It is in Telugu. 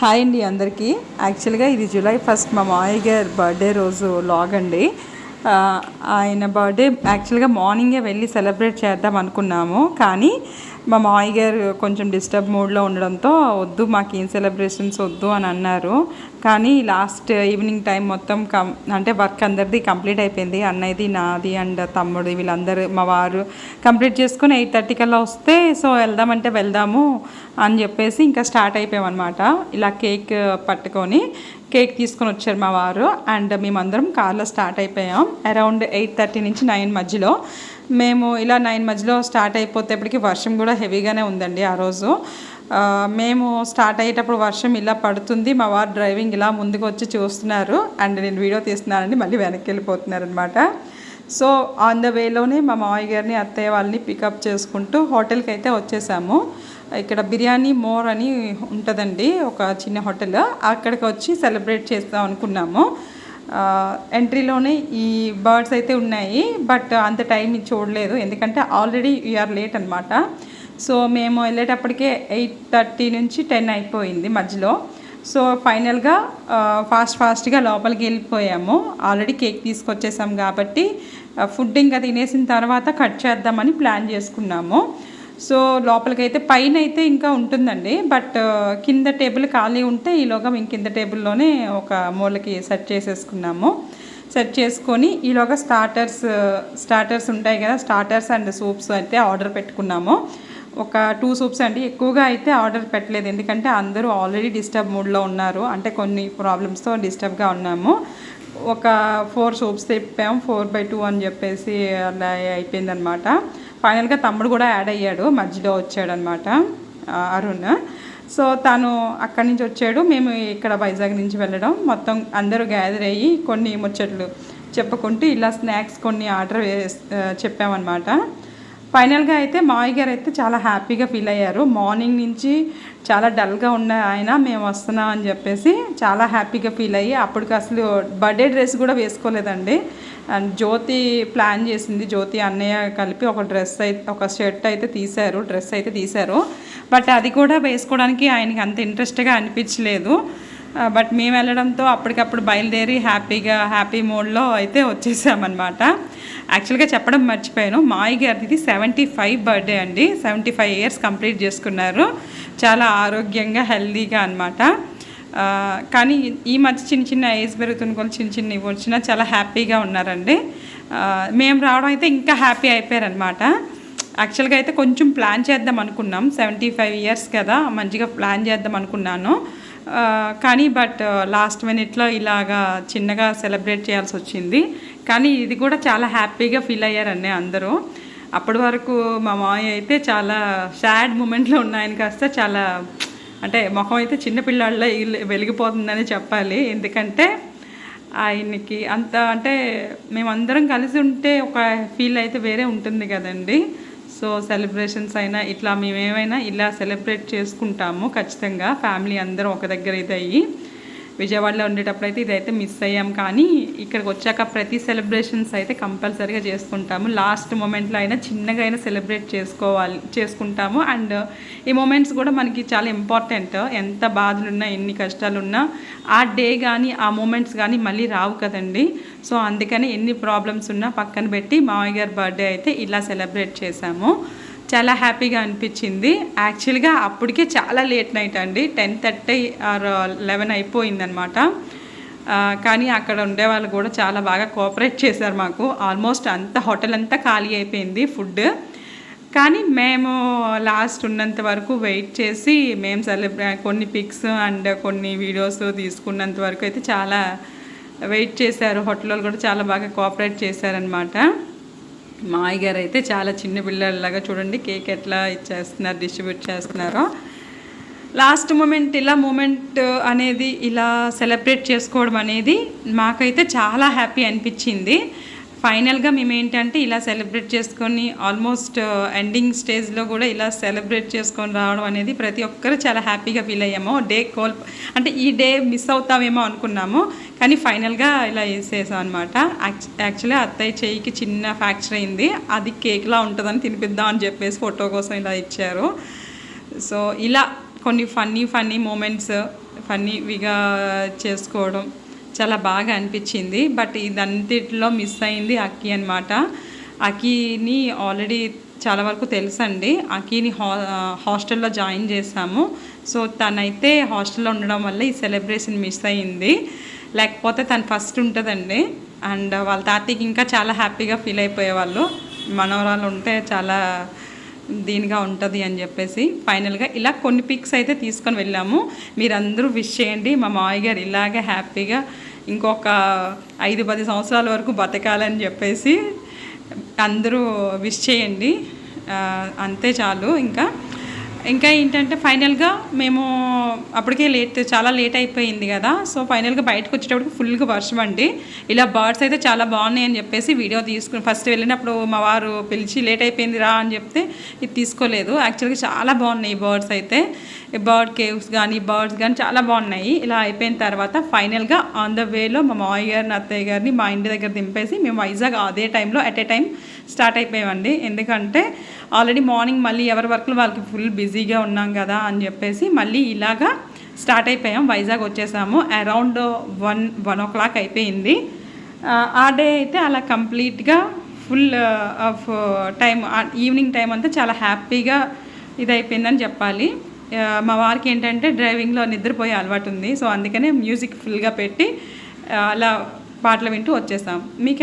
హాయ్ అండి అందరికీ. యాక్చువల్గా ఇది జూలై 1 మా మావయ్య గారి బర్త్డే రోజు లాగ్ అండి. ఆయన బర్త్డే యాక్చువల్గా మార్నింగే వెళ్ళి సెలబ్రేట్ చేద్దాం అనుకున్నాము, కానీ మా మావయ్య గారు కొంచెం డిస్టర్బ్ మూడ్లో ఉండడంతో వద్దు, మాకు ఏం సెలబ్రేషన్స్ వద్దు అని అన్నారు. కానీ లాస్ట్ ఈవినింగ్ టైం మొత్తం అంటే వర్క్ అందరిది కంప్లీట్ అయిపోయింది. అన్నయ్యది, నాది అండ్ తమ్ముడు వీళ్ళందరూ మా వారు కంప్లీట్ చేసుకొని 8:30 కల్లా వస్తే, సో వెళ్దామంటే వెళ్దాము అని చెప్పేసి ఇంకా స్టార్ట్ అయిపోయామన్నమాట. ఇలా కేక్ పట్టుకొని కేక్ తీసుకొని వచ్చారు మా వారు అండ్ మేమందరం కార్లో స్టార్ట్ అయిపోయాం. అరౌండ్ 8:30 నుంచి 9 మధ్యలో మేము ఇలా 9 మధ్యలో స్టార్ట్ అయిపోతేప్పటికి వర్షం కూడా హెవీగానే ఉందండి ఆ రోజు. మేము స్టార్ట్ అయ్యేటప్పుడు వర్షం ఇలా పడుతుంది, మా వారు డ్రైవింగ్ ఇలా ముందుకు వచ్చి చూస్తున్నారు అండ్ నేను వీడియో తీస్తున్నానండి, మళ్ళీ వెనక్కి వెళ్ళిపోతున్నారు అనమాట. సో ఆన్ ద వేలోనే మా మావయ్య గారిని, అత్తయ్య వాళ్ళని పికప్ చేసుకుంటూ హోటల్కి అయితే వచ్చేసాము. ఇక్కడ బిర్యానీ మోర్ అని ఉంటుందండి, ఒక చిన్న హోటల్. అక్కడికి వచ్చి సెలబ్రేట్ చేస్తాం అనుకున్నాము. ఎంట్రీలోనే ఈ బర్డ్స్ అయితే ఉన్నాయి, బట్ అంత టైం చూడలేదు ఎందుకంటే ఆల్రెడీ యూఆర్ లేట్ అనమాట. సో మేము వెళ్ళేటప్పటికే 8:30 నుంచి 10 అయిపోయింది మధ్యలో. సో ఫైనల్గా ఫాస్ట్గా లోపలికి వెళ్ళిపోయాము. ఆల్రెడీ కేక్ తీసుకొచ్చేసాం కాబట్టి ఫుడ్ ఇంకా తినేసిన తర్వాత కట్ చేద్దామని ప్లాన్ చేసుకున్నాము. సో లోపలికైతే పైన అయితే ఇంకా ఉంటుందండి, బట్ కింద టేబుల్ ఖాళీ ఉంటే ఈలోగా మేము కింద టేబుల్లోనే ఒక మూలకి సెట్ చేసేసుకున్నాము. సెట్ చేసుకొని ఈలోగా స్టార్టర్స్ ఉంటాయి కదా, స్టార్టర్స్ అండ్ సూప్స్ అయితే ఆర్డర్ పెట్టుకున్నాము. ఒక 2 సూప్స్ అండి, ఎక్కువగా అయితే ఆర్డర్ పెట్టలేదు ఎందుకంటే అందరూ ఆల్రెడీ డిస్టర్బ్ మూడ్లో ఉన్నారు, అంటే కొన్ని ప్రాబ్లమ్స్తో డిస్టర్బ్గా ఉన్నాము. ఒక 4 సూప్స్ తిప్పాము, 4/2 అని చెప్పేసి అలా అయిపోయిందనమాట. ఫైనల్గా తమ్ముడు కూడా యాడ్ అయ్యాడు, మధ్యలో వచ్చాడనమాట అరుణ్. సో తను అక్కడి నుంచి వచ్చాడు, మేము ఇక్కడ వైజాగ్ నుంచి వెళ్ళడం, మొత్తం అందరూ గ్యాదర్ అయ్యి కొన్ని ముచ్చట్లు చెప్పుకుంటూ ఇలా స్నాక్స్ కొన్ని ఆర్డర్ చెప్పామన్నమాట. ఫైనల్గా అయితే మావయ్య గారు అయితే చాలా హ్యాపీగా ఫీల్ అయ్యారు. మార్నింగ్ నుంచి చాలా డల్గా ఉన్న ఆయన మేము వస్తున్నాం అని చెప్పేసి చాలా హ్యాపీగా ఫీల్ అయ్యి, అప్పటికి అసలు బర్త్డే డ్రెస్ కూడా వేసుకోలేదండి. అండ్ జ్యోతి ప్లాన్ చేసింది, జ్యోతి అన్నయ్య కలిపి ఒక షర్ట్ అయితే డ్రెస్ అయితే తీశారు, బట్ అది కూడా వేసుకోవడానికి ఆయనకి అంత ఇంట్రెస్ట్గా అనిపించలేదు. బట్ మేము వెళ్ళడంతో అప్పటికప్పుడు బయలుదేరి హ్యాపీ మోడ్లో అయితే వచ్చేసామన్నమాట. యాక్చువల్గా చెప్పడం మర్చిపోయాను, మావయ్య గారిది 75 బర్త్డే అండి. 75 ఇయర్స్ కంప్లీట్ చేసుకున్నారు, చాలా ఆరోగ్యంగా హెల్దీగా అనమాట. కానీ ఈ మధ్య చిన్న ఏజ్ పెరుగుతున్న కూడా చిన్న ఇవి వచ్చినా చాలా హ్యాపీగా ఉన్నారండి. మేము రావడం అయితే ఇంకా హ్యాపీ అయిపోయారనమాట. యాక్చువల్గా అయితే కొంచెం ప్లాన్ చేద్దాం అనుకున్నాం, 75 ఇయర్స్ కదా, మంచిగా ప్లాన్ చేద్దాం అనుకున్నాను. కానీ బట్ లాస్ట్ మినిట్లో ఇలాగా చిన్నగా సెలబ్రేట్ చేయాల్సి వచ్చింది. కానీ ఇది కూడా చాలా హ్యాపీగా ఫీల్ అయ్యారండి అందరూ. అప్పటి వరకు మా మావయ్య అయితే చాలా సాడ్ మూమెంట్లో ఉన్నాయని కాస్త చాలా అంటే ముఖం అయితే చిన్నపిల్లాళ్ళ వెలిగిపోతుందని చెప్పాలి. ఎందుకంటే ఆయనకి అంత అంటే మేమందరం కలిసి ఉంటే ఒక ఫీల్ అయితే వేరే ఉంటుంది కదండి. సో సెలబ్రేషన్స్ అయినా ఇట్లా మేమేమైనా ఇలా సెలబ్రేట్ చేసుకుంటాము ఖచ్చితంగా, ఫ్యామిలీ అందరం ఒక దగ్గర ఇది అయ్యి. విజయవాడలో ఉండేటప్పుడు అయితే ఇదైతే మిస్ అయ్యాం, కానీ ఇక్కడికి వచ్చాక ప్రతి సెలబ్రేషన్స్ అయితే కంపల్సరీగా చేసుకుంటాము. లాస్ట్ మూమెంట్లో అయినా చిన్నగా అయినా సెలబ్రేట్ చేసుకుంటాము. అండ్ ఈ మూమెంట్స్ కూడా మనకి చాలా ఇంపార్టెంట్. ఎంత బాధలున్నా, ఎన్ని కష్టాలున్నా ఆ డే కానీ ఆ మూమెంట్స్ కానీ మళ్ళీ రావు కదండి. సో అందుకని ఎన్ని ప్రాబ్లమ్స్ ఉన్నా పక్కన పెట్టి మావయ్య గారి బర్త్డే అయితే ఇలా సెలబ్రేట్ చేశాము. చాలా హ్యాపీగా అనిపించింది. యాక్చువల్గా అప్పటికే చాలా లేట్ నైట్ అండి, 10:30 ఆర్ 11 అయిపోయిందనమాట. కానీ అక్కడ ఉండేవాళ్ళు కూడా చాలా బాగా కోఆపరేట్ చేశారు మాకు. ఆల్మోస్ట్ హోటల్ అంతా ఖాళీ అయిపోయింది ఫుడ్. కానీ మేము లాస్ట్ ఉన్నంత వరకు వెయిట్ చేసి మేము కొన్ని పిక్స్ అండ్ కొన్ని వీడియోస్ తీసుకున్నంత వరకు అయితే చాలా వెయిట్ చేశారు. హోటల్ వాళ్ళు కూడా చాలా బాగా కోఆపరేట్ చేశారనమాట. మావయ్య గారు అయితే చాలా చిన్న పిల్లల్లాగా చూడండి కేక్ ఎట్లా ఇచ్చేస్తున్నారు, డిస్ట్రిబ్యూట్ చేస్తున్నారో. లాస్ట్ మూమెంట్ అనేది ఇలా సెలబ్రేట్ చేసుకోవడం అనేది మాకైతే చాలా హ్యాపీ అనిపించింది. ఫైనల్గా మేము ఏంటంటే ఇలా సెలబ్రేట్ చేసుకొని ఆల్మోస్ట్ ఎండింగ్ స్టేజ్లో కూడా ఇలా సెలబ్రేట్ చేసుకొని రావడం అనేది ప్రతి ఒక్కరు చాలా హ్యాపీగా ఫీల్ అయ్యాము. అంటే ఈ డే మిస్ అవుతామేమో అనుకున్నాము, కానీ ఫైనల్గా ఇలా వేసేసాం అనమాట. యాక్చువల్లీ అత్తయ్య చెయ్యికి చిన్న ఫ్రాక్చర్ అయింది, అది కేక్లా ఉంటుందని తినిపిద్దాం అని చెప్పేసి ఫోటో కోసం ఇలా ఇచ్చారు. సో ఇలా కొన్ని ఫన్నీ మూమెంట్స్ ఫన్నీగా చేసుకోవడం చాలా బాగా అనిపించింది. బట్ ఇదంతటిలో మిస్ అయింది అక్కి అనమాట. అక్కిని ఆల్రెడీ చాలా వరకు తెలుసండి. అక్కిని హాస్టల్లో జాయిన్ చేసాము. సో తనైతే హాస్టల్లో ఉండడం వల్ల ఈ సెలబ్రేషన్ మిస్ అయింది. లేకపోతే తను ఫస్ట్ ఉంటుందండి. అండ్ వాళ్ళ తాతయ్యకి ఇంకా చాలా హ్యాపీగా ఫీల్ అయిపోయేవాళ్ళు, మనవరాలు ఉంటే చాలా దీనిగా ఉంటుంది అని చెప్పేసి. ఫైనల్గా ఇలా కొన్ని పిక్స్ అయితే తీసుకొని వెళ్ళాము. మీరందరూ విష్ చేయండి మా మావయ్య గారు ఇలాగే హ్యాపీగా ఇంకొక 5-10 సంవత్సరాల వరకు బతకాలని చెప్పేసి అందరూ విష్ చేయండి. అంతే చాలు. ఇంకా ఏంటంటే ఫైనల్గా మేము అప్పటికే చాలా లేట్ అయిపోయింది కదా. సో ఫైనల్గా బయటకు వచ్చేటప్పటికి ఫుల్గా వర్షం అండి. ఇలా బర్డ్స్ అయితే చాలా బాగున్నాయి అని చెప్పేసి వీడియో తీసుకుని ఫస్ట్ వెళ్ళినప్పుడు మా వారు పిలిచి లేట్ అయిపోయింది రా అని చెప్తే ఇది తీసుకోలేదు. యాక్చువల్గా చాలా బాగున్నాయి ఈ బర్డ్స్ అయితే. బర్డ్ కేవ్స్ కానీ బర్డ్స్ కానీ చాలా బాగున్నాయి. ఇలా అయిపోయిన తర్వాత ఫైనల్గా ఆన్ ద వేలో మా మావయ్య గారిని అత్తయ్య గారిని మా ఇంటి దగ్గర దింపేసి మేము వైజాగ్ అదే టైంలో ఎట్ ఏ టైం స్టార్ట్ అయిపోయామండి. ఎందుకంటే ఆల్రెడీ మార్నింగ్ మళ్ళీ ఎవరి వర్క్లు వాళ్ళకి ఫుల్ బిజీగా ఉన్నాం కదా అని చెప్పేసి మళ్ళీ ఇలాగా స్టార్ట్ అయిపోయాం. వైజాగ్ వచ్చేసాము. అరౌండ్ 1 o'clock అయిపోయింది. ఆ డే అయితే అలా కంప్లీట్గా full of time evening time అంతా చాలా హ్యాపీగా ఇదైపోయిందని చెప్పాలి. మా వారికి ఏంటంటే డ్రైవింగ్లో నిద్రపోయే అలవాటు ఉంది. సో అందుకనే మ్యూజిక్ ఫుల్గా పెట్టి అలా పాటలు వింటూ వచ్చేసాం. మీకు